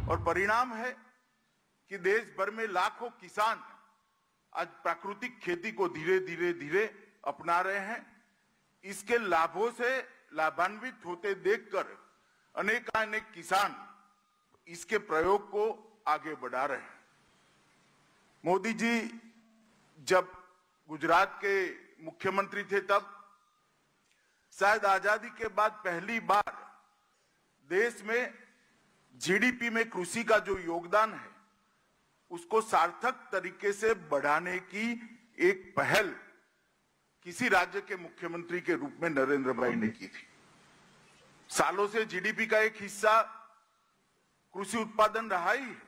और परिणाम है कि देश भर में लाखों किसान आज प्राकृतिक खेती को धीरे धीरे अपना रहे हैं। इसके लाभों से लाभान्वित होते देखकर अनेक किसान इसके प्रयोग को आगे बढ़ा रहे हैं। मोदी जी जब गुजरात के मुख्यमंत्री थे तब शायद आजादी के बाद पहली बार देश में जीडीपी में कृषि का जो योगदान है उसको सार्थक तरीके से बढ़ाने की एक पहल किसी राज्य के मुख्यमंत्री के रूप में नरेंद्र भाई ने की थी। सालों से जीडीपी का एक हिस्सा कृषि उत्पादन रहा ही है,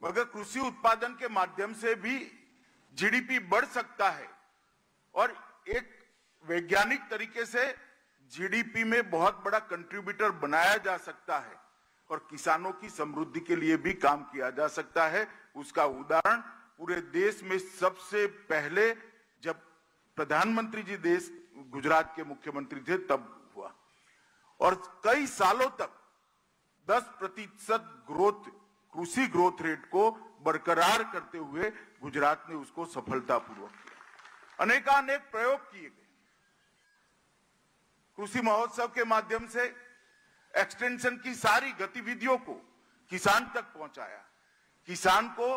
मगर कृषि उत्पादन के माध्यम से भी जीडीपी बढ़ सकता है और एक वैज्ञानिक तरीके से जीडीपी में बहुत बड़ा कंट्रीब्यूटर बनाया जा सकता है और किसानों की समृद्धि के लिए भी काम किया जा सकता है। उसका उदाहरण पूरे देश में सबसे पहले जब प्रधानमंत्री जी देश गुजरात के मुख्यमंत्री थे तब हुआ और कई सालों तक 10% ग्रोथ कृषि ग्रोथ रेट को बरकरार करते हुए गुजरात ने उसको सफलतापूर्वक किया। अनेक प्रयोग किए गए। कृषि महोत्सव के माध्यम से एक्सटेंशन की सारी गतिविधियों को किसान तक पहुंचाया। किसान को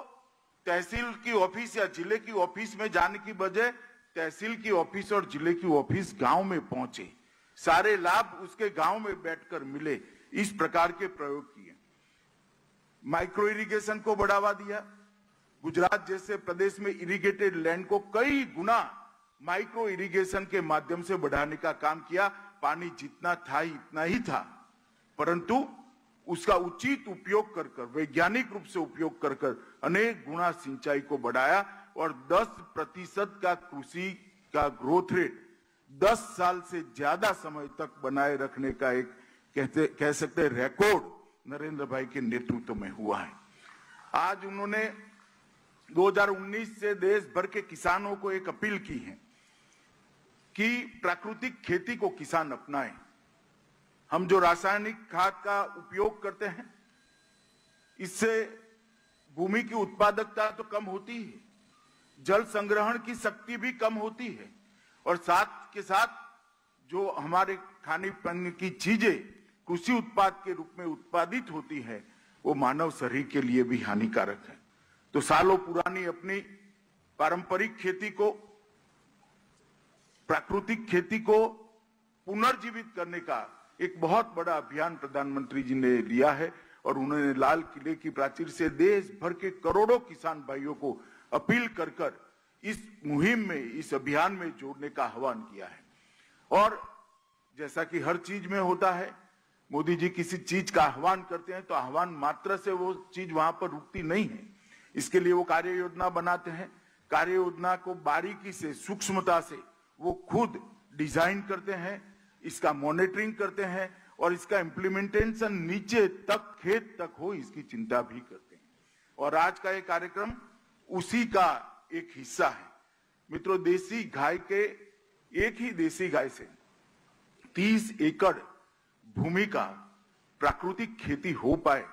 तहसील की ऑफिस या जिले की ऑफिस में जाने की बजाय तहसील की ऑफिस और जिले की ऑफिस गांव में पहुंचे, सारे लाभ उसके गांव में बैठकर मिले। इस प्रकार के प्रयोग किए। माइक्रो इरिगेशन को बढ़ावा दिया। गुजरात जैसे प्रदेश में इरिगेटेड लैंड को कई गुना माइक्रो इरिगेशन के माध्यम से बढ़ाने का काम किया। पानी जितना था इतना ही था, परंतु उसका उचित उपयोग कर वैज्ञानिक रूप से उपयोग कर अनेक गुना सिंचाई को बढ़ाया और 10% का कृषि का ग्रोथ रेट 10 साल से ज्यादा समय तक बनाए रखने का एक कह सकते हैं रिकॉर्ड नरेंद्र भाई के नेतृत्व में हुआ है। आज उन्होंने 2019 से देश भर के किसानों को एक अपील की है कि प्राकृतिक खेती को किसान अपनाएं। हम जो रासायनिक खाद का उपयोग करते हैं इससे भूमि की उत्पादकता तो कम होती है, जल संग्रहण की शक्ति भी कम होती है और साथ के साथ जो हमारे खाने पीने की चीजें कृषि उत्पाद के रूप में उत्पादित होती है वो मानव शरीर के लिए भी हानिकारक है। तो सालों पुरानी अपनी पारंपरिक खेती को, प्राकृतिक खेती को पुनर्जीवित करने का एक बहुत बड़ा अभियान प्रधानमंत्री जी ने लिया है और उन्होंने लाल किले की प्राचीर से देश भर के करोड़ों किसान भाइयों को अपील कर इस मुहिम में, इस अभियान में जोड़ने का आह्वान किया है। और जैसा कि हर चीज में होता है, मोदी जी किसी चीज का आह्वान करते हैं तो आह्वान मात्र से वो चीज वहां पर रुकती नहीं है। इसके लिए वो कार्य योजना बनाते हैं। कार्य योजना को बारीकी से, सूक्ष्मता से वो खुद डिजाइन करते हैं, इसका मॉनिटरिंग करते हैं और इसका इम्प्लीमेंटेशन नीचे तक, खेत तक हो, इसकी चिंता भी करते हैं। और आज का ये कार्यक्रम उसी का एक हिस्सा है। मित्रों, देसी गाय के, एक ही देसी गाय से 30 एकड़ भूमि का प्राकृतिक खेती हो पाए,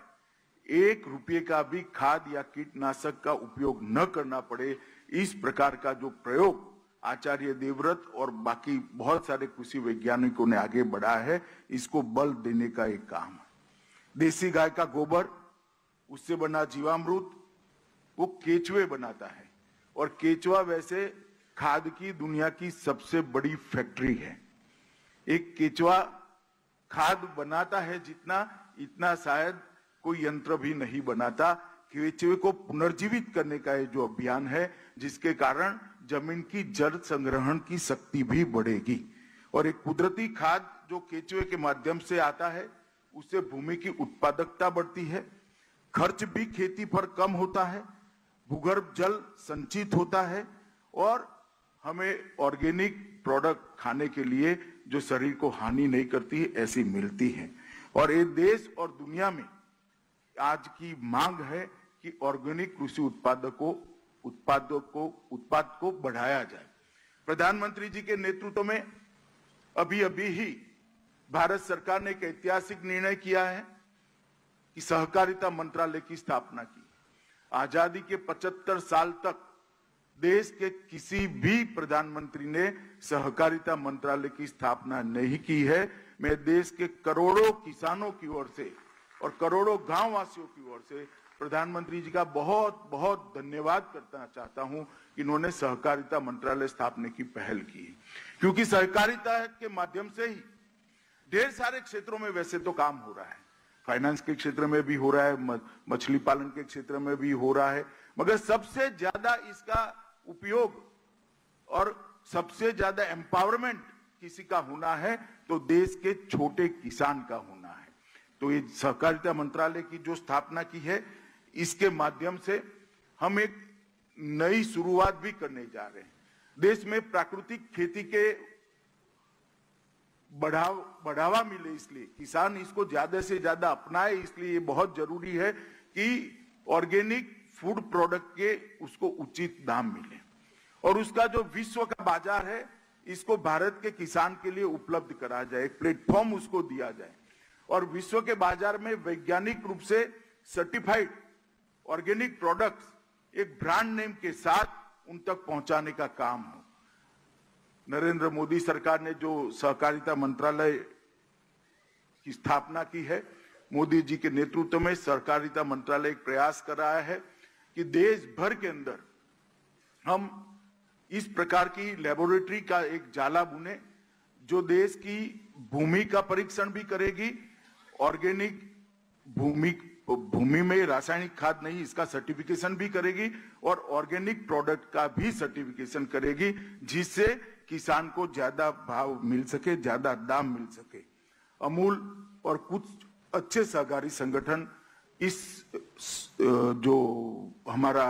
1 रुपये का भी खाद या कीटनाशक का उपयोग न करना पड़े, इस प्रकार का जो प्रयोग आचार्य देवव्रत और बाकी बहुत सारे कृषि वैज्ञानिकों ने आगे बढ़ा है, इसको बल देने का एक काम है। देसी गाय का गोबर, उससे बना जीवामृत वो केचुए बनाता है और केचुआ वैसे खाद की दुनिया की सबसे बड़ी फैक्ट्री है। एक केचुआ खाद बनाता है जितना, इतना शायद कोई यंत्र भी नहीं बनाता। केचुए को पुनर्जीवित करने का ये जो अभियान है, जिसके कारण जमीन की जल संग्रहण की शक्ति भी बढ़ेगी और एक कुदरती खाद जो केचुए के माध्यम से आता है उससे भूमि की उत्पादकता बढ़ती है, खर्च भी खेती पर कम होता है, भूगर्भ जल संचित होता है और हमें ऑर्गेनिक प्रोडक्ट खाने के लिए जो शरीर को हानि नहीं करती है ऐसी मिलती है। और ये देश और दुनिया में आज की मांग है कि ऑर्गेनिक कृषि उत्पाद को बढ़ाया जाए। प्रधानमंत्री जी के नेतृत्व में अभी ही भारत सरकार ने एक ऐतिहासिक निर्णय किया है कि सहकारिता मंत्रालय की स्थापना की। आजादी के 75 साल तक देश के किसी भी प्रधानमंत्री ने सहकारिता मंत्रालय की स्थापना नहीं की है। मैं देश के करोड़ों किसानों की ओर से और करोड़ों गांव वासियों की ओर से प्रधानमंत्री जी का बहुत बहुत धन्यवाद करना चाहता हूं कि इन्होंने सहकारिता मंत्रालय स्थापने की पहल की, क्योंकि सहकारिता के माध्यम से ही ढेर सारे क्षेत्रों में वैसे तो काम हो रहा है। फाइनेंस के क्षेत्र में भी हो रहा है, मछली पालन के क्षेत्र में भी हो रहा है, मगर सबसे ज्यादा इसका उपयोग और सबसे ज्यादा एम्पावरमेंट किसी का होना है तो देश के छोटे किसान का होना है। तो ये सहकारिता मंत्रालय की जो स्थापना की है, इसके माध्यम से हम एक नई शुरुआत भी करने जा रहे हैं। देश में प्राकृतिक खेती के बढ़ावा मिले, इसलिए किसान इसको ज्यादा से ज्यादा अपनाए, इसलिए ये बहुत जरूरी है कि ऑर्गेनिक फूड प्रोडक्ट के उसको उचित दाम मिले और उसका जो विश्व का बाजार है इसको भारत के किसान के लिए उपलब्ध करा जाए, एक प्लेटफॉर्म उसको दिया जाए और विश्व के बाजार में वैज्ञानिक रूप से सर्टिफाइड ऑर्गेनिक प्रोडक्ट्स एक ब्रांड नेम के साथ उन तक पहुंचाने का काम हो। नरेंद्र मोदी सरकार ने जो सहकारिता मंत्रालय की स्थापना की है, मोदी जी के नेतृत्व में सहकारिता मंत्रालय एक प्रयास कर रहा है कि देश भर के अंदर हम इस प्रकार की लेबोरेटरी का एक जाला बुने जो देश की भूमि का परीक्षण भी करेगी, ऑर्गेनिक भूमि में रासायनिक खाद नहीं इसका सर्टिफिकेशन भी करेगी और ऑर्गेनिक प्रोडक्ट का भी सर्टिफिकेशन करेगी, जिससे किसान को ज्यादा भाव मिल सके, ज्यादा दाम मिल सके। अमूल और कुछ अच्छे सहकारी संगठन इस जो हमारा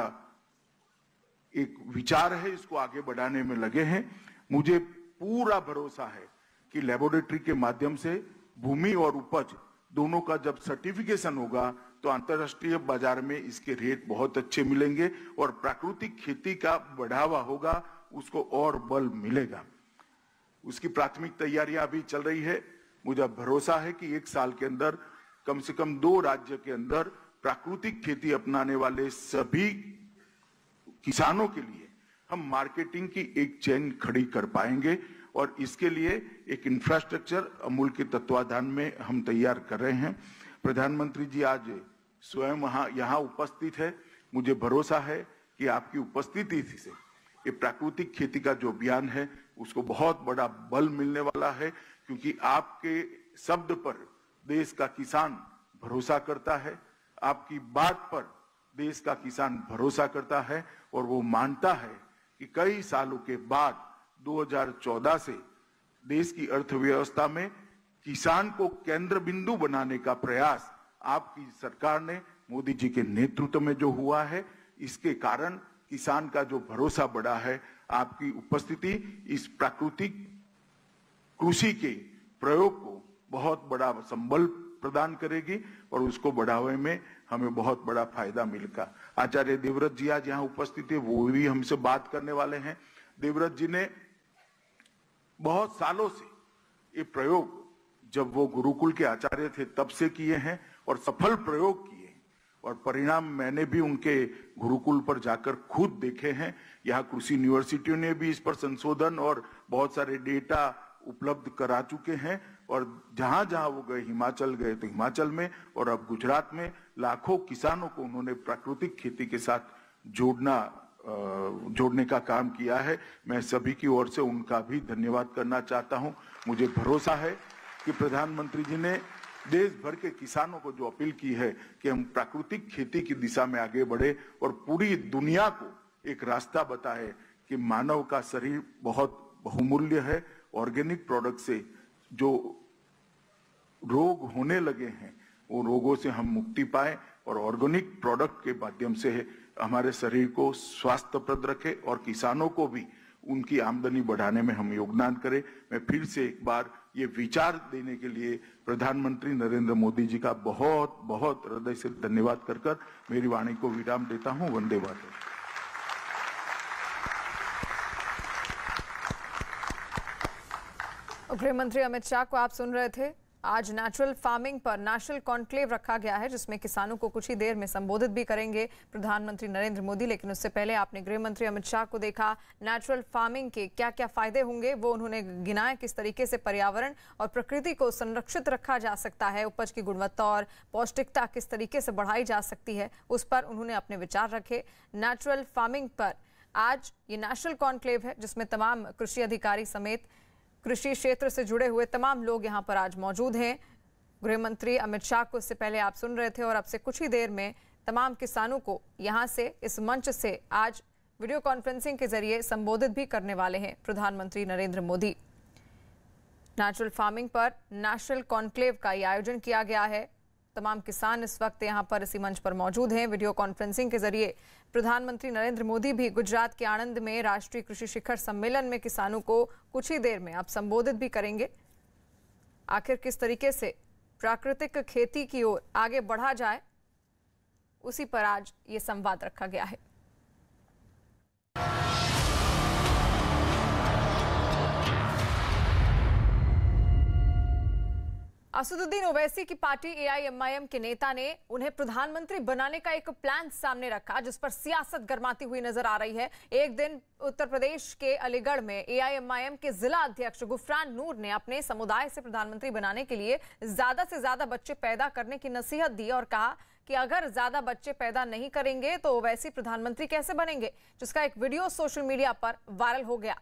एक विचार है इसको आगे बढ़ाने में लगे हैं। मुझे पूरा भरोसा है कि लेबोरेटरी के माध्यम से भूमि और उपज दोनों का जब सर्टिफिकेशन होगा तो अंतर्राष्ट्रीय बाजार में इसके रेट बहुत अच्छे मिलेंगे और प्राकृतिक खेती का बढ़ावा होगा, उसको और बल मिलेगा। उसकी प्राथमिक तैयारियां अभी चल रही है। मुझे भरोसा है कि 1 साल के अंदर कम से कम 2 राज्य के अंदर प्राकृतिक खेती अपनाने वाले सभी किसानों के लिए हम मार्केटिंग की एक चेन खड़ी कर पाएंगे और इसके लिए एक इंफ्रास्ट्रक्चर अमूल के तत्वाधान में हम तैयार कर रहे हैं। प्रधानमंत्री जी आज स्वयं यहाँ उपस्थित है। मुझे भरोसा है कि आपकी उपस्थिति से ये प्राकृतिक खेती का जो अभियान है उसको बहुत बड़ा बल मिलने वाला है, क्योंकि आपके शब्द पर देश का किसान भरोसा करता है, आपकी बात पर देश का किसान भरोसा करता है और वो मानता है कि कई सालों के बाद 2014 से देश की अर्थव्यवस्था में किसान को केंद्र बिंदु बनाने का प्रयास आपकी सरकार ने मोदी जी के नेतृत्व में जो हुआ है, इसके कारण किसान का जो भरोसा बढ़ा है। आपकी उपस्थिति इस प्राकृतिक कृषि के प्रयोग को बहुत बड़ा संबल प्रदान करेगी और उसको बढ़ावे में हमें बहुत बड़ा फायदा मिलेगा। आचार्य देवव्रत जी आज यहाँ उपस्थित है, वो भी हमसे बात करने वाले हैं। देवव्रत जी ने बहुत सालों से ये प्रयोग जब वो गुरुकुल के आचार्य थे तब से किए हैं और सफल प्रयोग किए और परिणाम मैंने भी उनके गुरुकुल पर जाकर खुद देखे हैं। यहाँ कृषि यूनिवर्सिटियों ने भी इस पर संशोधन और बहुत सारे डेटा उपलब्ध करा चुके हैं और जहां जहां वो गए, हिमाचल गए तो हिमाचल में और अब गुजरात में लाखों किसानों को उन्होंने प्राकृतिक खेती के साथ जोड़ने का काम किया है। मैं सभी की ओर से उनका भी धन्यवाद करना चाहता हूं। मुझे भरोसा है कि प्रधानमंत्री जी ने देश भर के किसानों को जो अपील की है कि हम प्राकृतिक खेती की दिशा में आगे बढ़े और पूरी दुनिया को एक रास्ता बताए कि मानव का शरीर बहुत बहुमूल्य है। ऑर्गेनिक प्रोडक्ट से जो रोग होने लगे हैं वो रोगों से हम मुक्ति पाए और ऑर्गेनिक प्रोडक्ट के माध्यम से हमारे शरीर को स्वास्थ्यप्रद रखे और किसानों को भी उनकी आमदनी बढ़ाने में हम योगदान करें। मैं फिर से एक बार ये विचार देने के लिए प्रधानमंत्री नरेंद्र मोदी जी का बहुत बहुत हृदय से धन्यवाद कर मेरी वाणी को विराम देता हूं। वंदे मातरम। गृह मंत्री अमित शाह को आप सुन रहे थे। आज नेचुरल फार्मिंग पर नेशनल कॉन्क्लेव रखा गया है, जिसमें किसानों को कुछ ही देर में संबोधित भी करेंगे प्रधानमंत्री नरेंद्र मोदी। लेकिन उससे पहले आपने गृह मंत्री अमित शाह को देखा। नेचुरल फार्मिंग के क्या क्या फायदे होंगे वो उन्होंने गिनाए, किस तरीके से पर्यावरण और प्रकृति को संरक्षित रखा जा सकता है, उपज की गुणवत्ता और पौष्टिकता किस तरीके से बढ़ाई जा सकती है, उस पर उन्होंने अपने विचार रखे। नेचुरल फार्मिंग पर आज ये नेशनल कॉन्क्लेव है, जिसमें तमाम कृषि अधिकारी समेत कृषि क्षेत्र से जुड़े हुए तमाम लोग यहां पर आज मौजूद हैं। गृह मंत्री अमित शाह को इससे पहले आप सुन रहे थे और अब से कुछ ही देर में तमाम किसानों को यहां से, इस मंच से आज वीडियो कॉन्फ्रेंसिंग के जरिए संबोधित भी करने वाले हैं प्रधानमंत्री नरेंद्र मोदी। नेचुरल फार्मिंग पर नेशनल कॉन्क्लेव का ये आयोजन किया गया है। तमाम किसान इस वक्त यहां पर इसी मंच पर मौजूद हैं। वीडियो कॉन्फ्रेंसिंग के जरिए प्रधानमंत्री नरेंद्र मोदी भी गुजरात के आणंद में राष्ट्रीय कृषि शिखर सम्मेलन में किसानों को कुछ ही देर में अब संबोधित भी करेंगे। आखिर किस तरीके से प्राकृतिक खेती की ओर आगे बढ़ा जाए, उसी पर आज ये संवाद रखा गया है। असदुद्दीन ओवैसी की पार्टी एआईएमआईएम के नेता ने उन्हें प्रधानमंत्री बनाने का एक प्लान सामने रखा, जिस पर सियासत गर्माती हुई नजर आ रही है। एक दिन उत्तर प्रदेश के अलीगढ़ में एआईएमआईएम के जिला अध्यक्ष गुफरान नूर ने अपने समुदाय से प्रधानमंत्री बनाने के लिए ज्यादा से ज्यादा बच्चे पैदा करने की नसीहत दी और कहा कि अगर ज्यादा बच्चे पैदा नहीं करेंगे तो ओवैसी प्रधानमंत्री कैसे बनेंगे, जिसका एक वीडियो सोशल मीडिया पर वायरल हो गया।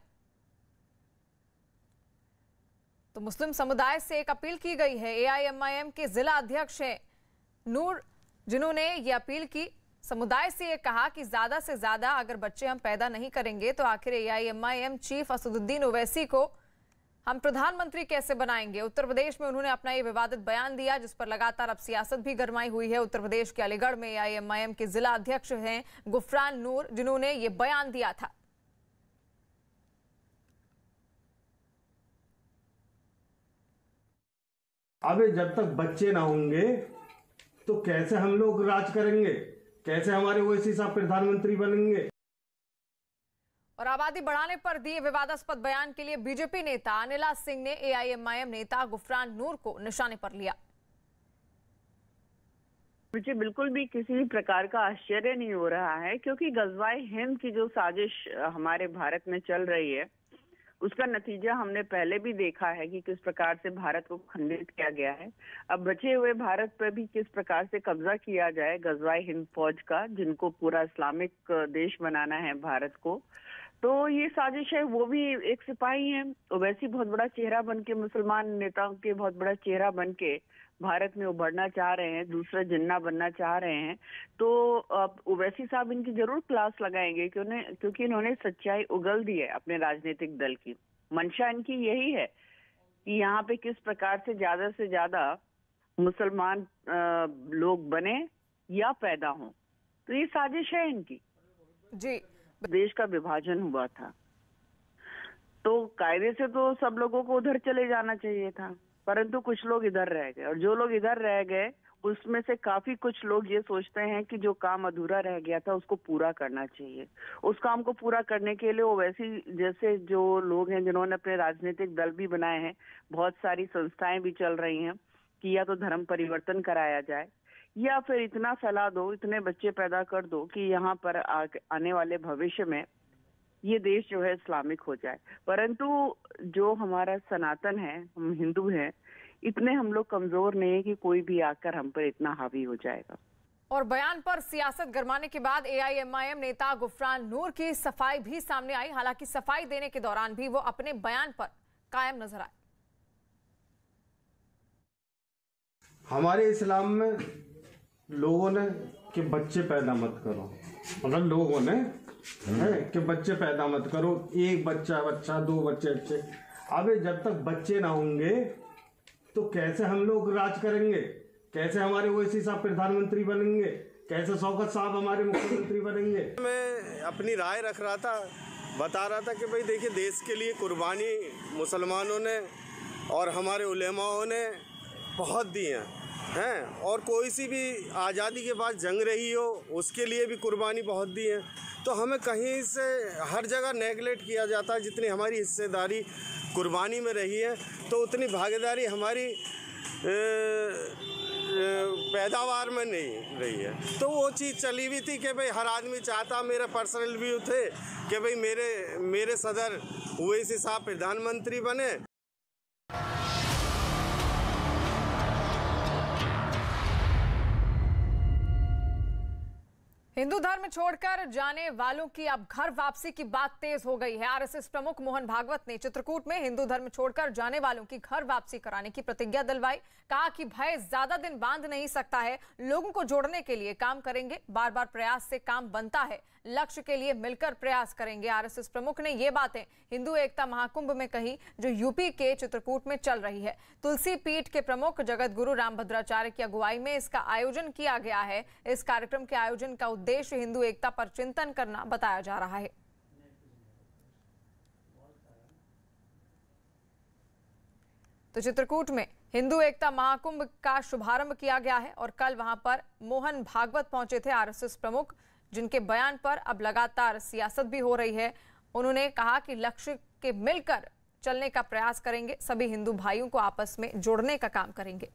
तो मुस्लिम समुदाय से एक अपील की गई है। एआईएमआईएम के जिला अध्यक्ष हैं नूर, जिन्होंने ये अपील की, समुदाय से ये कहा कि ज्यादा से ज्यादा अगर बच्चे हम पैदा नहीं करेंगे तो आखिर एआईएमआईएम चीफ असदुद्दीन ओवैसी को हम प्रधानमंत्री कैसे बनाएंगे। उत्तर प्रदेश में उन्होंने अपना ये विवादित बयान दिया, जिस पर लगातार अब सियासत भी गरमाई हुई है। उत्तर प्रदेश के अलीगढ़ में एआईएमआईएम के जिला अध्यक्ष हैं गुफरान नूर, जिन्होंने ये बयान दिया था। अबे जब तक बच्चे ना होंगे तो कैसे हम लोग राज करेंगे, कैसे हमारे ओवैसी साहब प्रधानमंत्री बनेंगे। और आबादी बढ़ाने पर दिए विवादास्पद बयान के लिए बीजेपी नेता अनिला सिंह ने एआईएमआईएम नेता गुफरान नूर को निशाने पर लिया। मुझे बिल्कुल भी किसी भी प्रकार का आश्चर्य नहीं हो रहा है, क्योंकि गजवाए हिंद की जो साजिश हमारे भारत में चल रही है उसका नतीजा हमने पहले भी देखा है कि किस प्रकार से भारत को खंडित किया गया है। अब बचे हुए भारत पर भी किस प्रकार से कब्जा किया जाए गजवाए हिंद फौज का, जिनको पूरा इस्लामिक देश बनाना है भारत को। तो ये साजिश है। वो भी एक सिपाही है, ओवैसी बहुत बड़ा चेहरा बन के, मुसलमान नेताओं के बहुत बड़ा चेहरा बन के भारत में उभरना चाह रहे हैं, दूसरा जिन्ना बनना चाह रहे हैं। तो ओवैसी साहब इनकी जरूर क्लास लगाएंगे, क्योंकि इन्होंने सच्चाई उगल दी है अपने राजनीतिक दल की। मंशा इनकी यही है कि यहाँ पे किस प्रकार से ज्यादा मुसलमान लोग बने या पैदा हों। तो ये साजिश है इनकी जी। देश का विभाजन हुआ था तो कायदे से तो सब लोगों को उधर चले जाना चाहिए था, परंतु कुछ लोग इधर रह गए, और जो लोग इधर रह गए उसमें से काफी कुछ लोग ये सोचते हैं कि जो काम अधूरा रह गया था उसको पूरा करना चाहिए। उस काम को पूरा करने के लिए ओवैसी जैसे जो लोग हैं, जिन्होंने अपने राजनीतिक दल भी बनाए हैं, बहुत सारी संस्थाएं भी चल रही हैं कि या तो धर्म परिवर्तन कराया जाए या फिर इतना फैला दो, इतने बच्चे पैदा कर दो कि यहाँ पर आने वाले भविष्य में ये देश जो है इस्लामिक हो जाए। परंतु जो हमारा सनातन है, हम हिंदू हैं, इतने हम लोग कमजोर नहीं है कि कोई भी आकर हम पर इतना हावी हो जाएगा। और बयान पर सियासत गरमाने के बाद एआईएमआईएम नेता गुफरान नूर की सफाई भी सामने आई। हालांकि सफाई देने के दौरान भी वो अपने बयान पर कायम नजर आए। हमारे इस्लाम में लोगों ने कि बच्चे पैदा मत करो, मतलब लोगों ने है कि बच्चे पैदा मत करो, एक बच्चा दो बच्चे। अबे जब तक बच्चे ना होंगे तो कैसे हम लोग राज करेंगे, कैसे हमारे ओवैसी साहब प्रधानमंत्री बनेंगे, कैसे शौकत साहब हमारे मुख्यमंत्री बनेंगे। मैं अपनी राय रख रहा था, बता रहा था कि भाई देखिए, देश के लिए कुर्बानी मुसलमानों ने और हमारे उलेमाओं ने बहुत दी हैं, और कोई सी भी आज़ादी के बाद जंग रही हो उसके लिए भी कुर्बानी बहुत दी है। तो हमें कहीं से हर जगह नेगलेक्ट किया जाता है। जितनी हमारी हिस्सेदारी कुर्बानी में रही है तो उतनी भागीदारी हमारी पैदावार में नहीं रही है। तो वो चीज़ चली हुई थी कि भाई हर आदमी चाहता, मेरा पर्सनल व्यू थे कि भाई मेरे सदर ओवैसी साहब प्रधानमंत्री बने। हिंदू धर्म छोड़कर जाने वालों की अब घर वापसी की बात तेज हो गई है। आरएसएस प्रमुख मोहन भागवत ने चित्रकूट में हिंदू धर्म छोड़कर जाने वालों की घर वापसी कराने की प्रतिज्ञा दिलवाई। कहा कि भय ज्यादा दिन बांध नहीं सकता है, लोगों को जोड़ने के लिए काम करेंगे, बार बार प्रयास से काम बनता है, लक्ष्य के लिए मिलकर प्रयास करेंगे। आरएसएस प्रमुख ने ये बातें हिंदू एकता महाकुंभ में कही जो यूपी के चित्रकूट में चल रही है। तुलसी पीठ के प्रमुख जगत गुरु रामभद्राचार्य की अगुवाई में इसका आयोजन किया गया है। इस कार्यक्रम के आयोजन का उद्देश्य हिंदू एकता पर चिंतन करना बताया जा रहा है। तो चित्रकूट में हिंदू एकता महाकुंभ का शुभारंभ किया गया है और कल वहां पर मोहन भागवत पहुंचे थे आरएसएस प्रमुख, जिनके बयान पर अब लगातार सियासत भी हो रही है। उन्होंने कहा कि लक्ष्य के मिलकर चलने का प्रयास करेंगे, सभी हिंदू भाइयों को आपस में जोड़ने का काम करेंगे।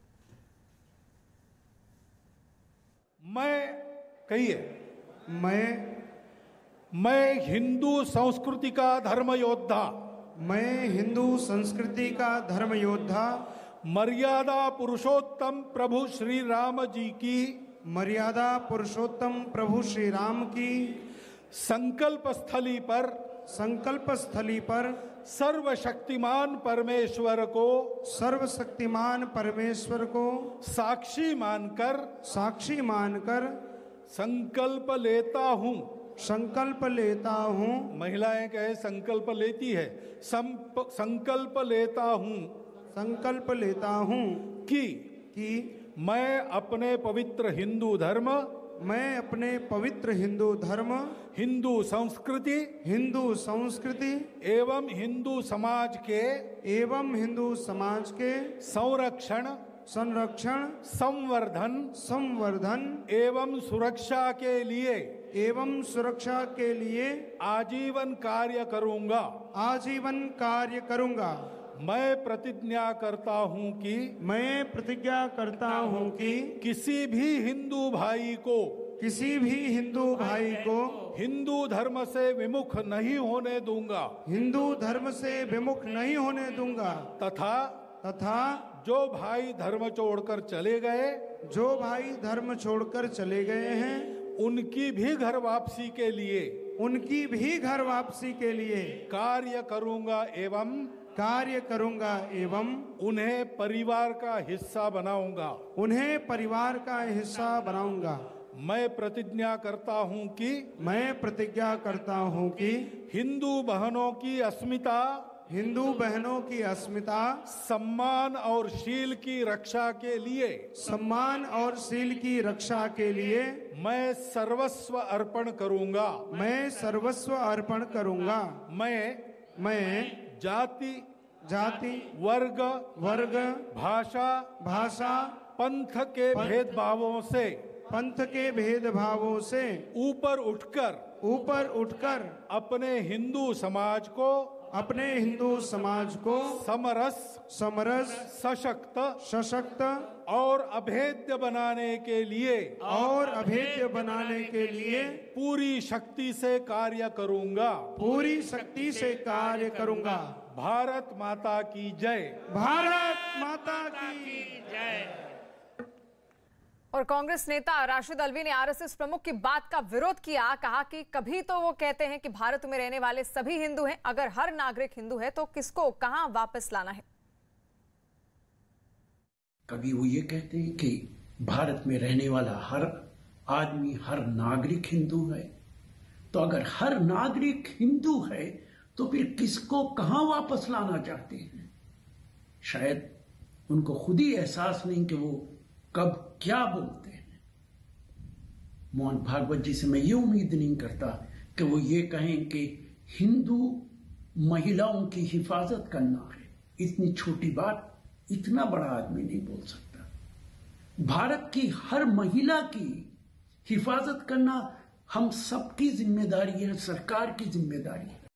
मैं हिंदू संस्कृति का धर्म योद्धा, मैं हिंदू संस्कृति का धर्म योद्धा, मर्यादा पुरुषोत्तम प्रभु श्री राम जी की, मर्यादा पुरुषोत्तम प्रभु श्री राम की संकल्प स्थली पर सर्वशक्तिमान परमेश्वर को साक्षी मानकर संकल्प लेता हूँ। महिलाएं कहे संकल्प लेती है, संकल्प लेता हूँ कि मैं अपने पवित्र हिंदू धर्म, हिंदू संस्कृति एवं हिंदू समाज के संरक्षण, संवर्धन एवं सुरक्षा के लिए आजीवन कार्य करूंगा। मैं प्रतिज्ञा करता हूं कि किसी भी हिंदू भाई को हिंदू धर्म से विमुख नहीं होने दूंगा, तथा जो भाई धर्म छोड़कर चले गए हैं उनकी भी घर वापसी के लिए कार्य करूंगा एवं उन्हें परिवार का हिस्सा बनाऊंगा। मैं प्रतिज्ञा करता हूं कि हिंदू बहनों की अस्मिता सम्मान और शील की रक्षा के लिए मैं सर्वस्व अर्पण करूंगा। मैं जाति वर्ग भाषा पंथ के भेदभावों से ऊपर उठकर अपने हिंदू समाज को समरस सशक्त और अभेद्य बनाने के लिए पूरी शक्ति से कार्य करूंगा। भारत माता की जय। और कांग्रेस नेता राशिद अल्वी ने आरएसएस प्रमुख की बात का विरोध किया। कहा कि कभी तो वो कहते हैं कि भारत में रहने वाले सभी हिंदू हैं, अगर हर नागरिक हिंदू है तो किसको कहां वापस लाना है। कभी वो ये कहते हैं कि भारत में रहने वाला हर आदमी, हर नागरिक हिंदू है, तो अगर हर नागरिक हिंदू है तो फिर किसको कहां वापस लाना चाहते हैं। शायद उनको खुद ही एहसास नहीं कि वो कब क्या बोलते हैं। मोहन भागवत जी से मैं ये उम्मीद नहीं करता कि वो ये कहें कि हिंदू महिलाओं की हिफाजत करना है। इतनी छोटी बात इतना बड़ा आदमी नहीं बोल सकता। भारत की हर महिला की हिफाजत करना हम सबकी जिम्मेदारी है, सरकार की जिम्मेदारी है।